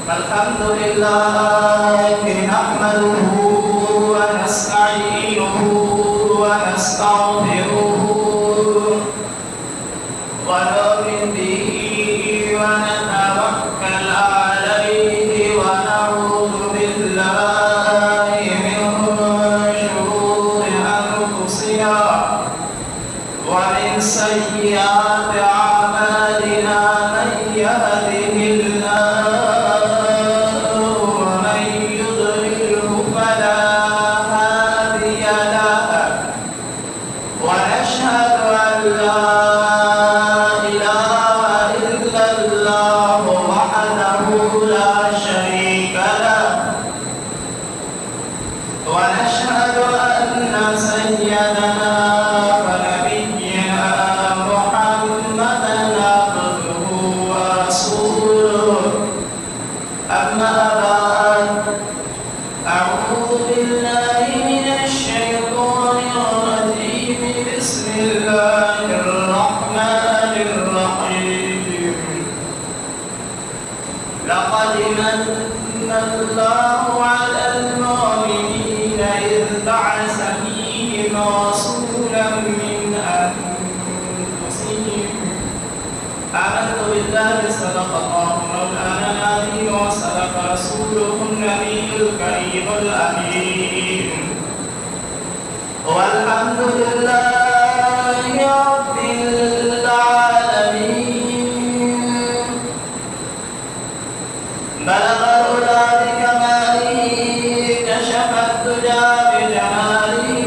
الحمد لله نحمده ونستعينه ونستغفره ونؤمن به ونتوكل عليه ونعوذ بالله من شرور أنفسنا ومن سيئات أعمالنا من يهده الله ومن يضلله فلا هادي له ونشهد أن لا إله إلا الله وحده لا شريك له ونشهد أن سيدنا أما بعد أعوذ بالله من الشيطان الرجيم بسم الله الرحمن الرحيم لقد من الله على المؤمنين إذ بعث فيهم رسولا من أنفسهم آمنت بالله صدق الله مولانا العظيم وصدق رسوله النبي الكريم الأمين والحمد لله رب العالمين بلغ العلا بكماله كشف الدجى بجماله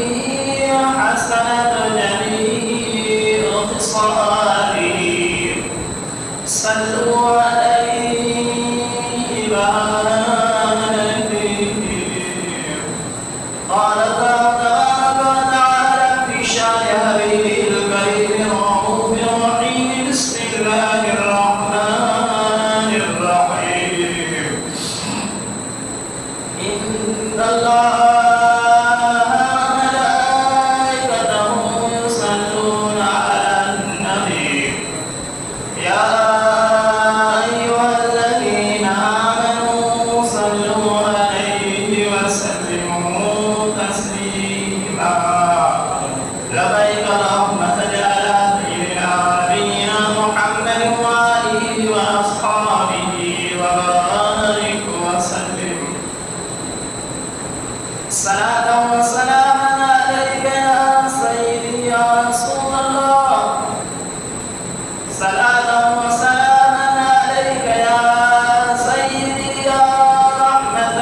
حسنت جميع خصاله صلوا عليه قال الله تبارك وتعالى في شان حبيبه الكريم الرؤوف الرحيم بسم الله الرحمن الرحيم إن الله وملائكته يصلون على النبي يا لبيك اللهم صل على سيدنا ونبينا محمد وآله وأصحابه وبارك وسلم صلاة وسلاما عليك يا سيدي يا رسول الله صلاة وسلاما عليك يا سيدي يا رحمة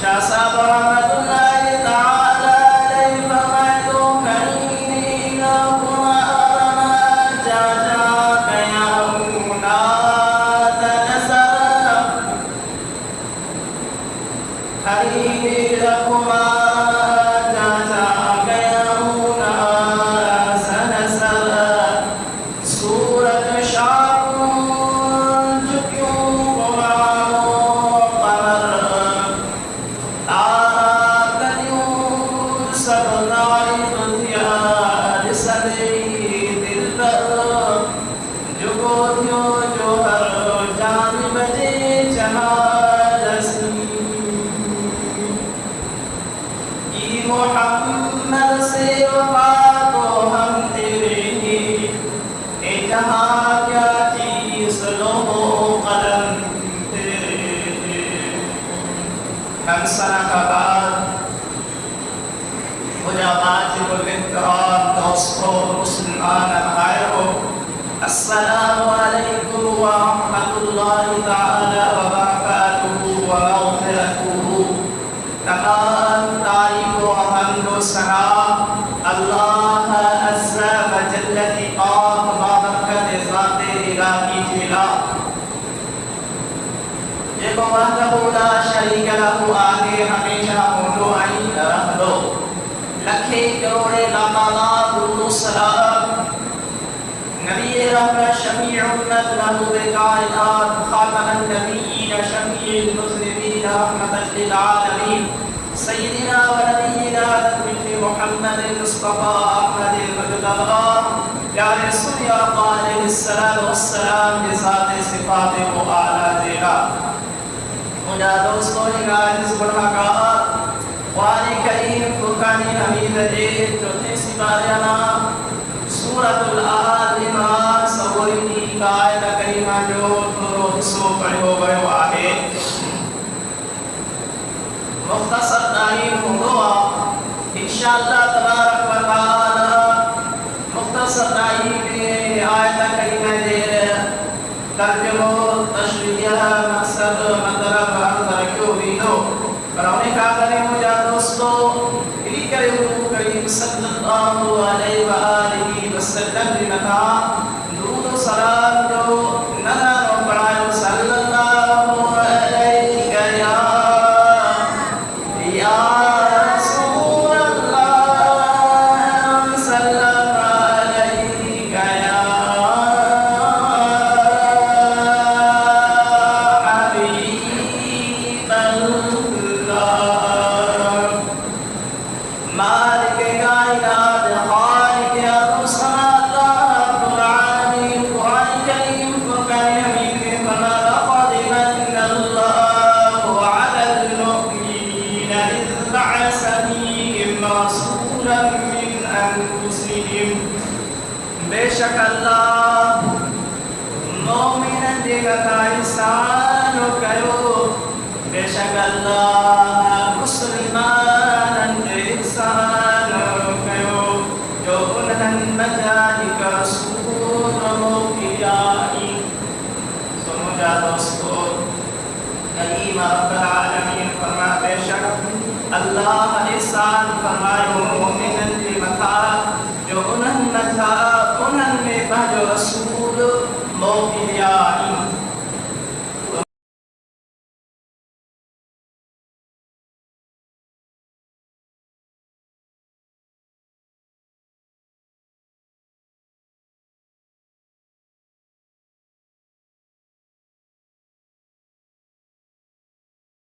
شاه صاحب رحمت الله تعالى علیہ فرمائے کہیں لکما آرما جاجا قیامنا تنسر کہیں لکما جاجا قیامنا تنسر سورت شاکون چکیوں محمد سے وفا تو ہم تیرے ہی جہاں کیا چیز لو قلم تیرے ہم سنہ کا بعد مجابات الانکرام دوستوں مسلمان بھائیوں السلام علیکم ورحمۃ اللہ تعالی وبرکاتہ ومغفرتہ تمام تعریف و حمد و ثنا اللہ عز و جل کی پاک بابرکت ذات الہی جلا جب وحدہ لا شریک لہ آگے ہمیشہ مولو عین رکھ دو لکھے کروڑے لامالات درود و سلام نبی رحمت شفیع امت محبوب کائنات خاتم النبیین شفیع المذنبین رحمت للعالمین سيدنا ونبينا نبي محمد المصطفى أحمد المجتبى پیارے رسول آقا علیہ السلام کے ذات صفات و اعلیٰ دے گا مجھا دوستوں نے گاجز بڑھا کہا قرآن کریم فرقان حمید دے چوتھے سپارہ سورۃ الآل عمران سوری کی آیت کریمہ جو تھورو حصو پڑھو گئے آگے مختصر تعلیم ہوا انشاءاللہ تبارک و تعالی مختصر تعلیم آیت کریمہ دے ترجمہ تشریح مقصد مطلب ترکیو ویدو پرہنے کا کرے مجھا دوستو کلی کرے حضور کریم صلی اللہ علیہ وآلہ وسلم لنکا درود و سلام جو نظر و پڑھائے صلی اللہ علیہ یا رسول اللہ صلی اللہ علیہ یا حبیب اللہ مالک کائنات خالق ارض السماء رب العالمین قرآن کریم فرقان حمید میں فرما لقد من اللہ علی المؤمنین اذ بعث فیہم رسولا من انفسہم بے شک اللہ مومنن دیگا کا احسان کرو بے شک اللہ مسلمان احسان کرو جو انہن مجاہی کا رسول موقعائی سنو جا دوستو کریم رب العالمین فرما بے شک اللہ احسان فرمائے مومنن دی مطا جو انہن میں بھجو رسول موقعائی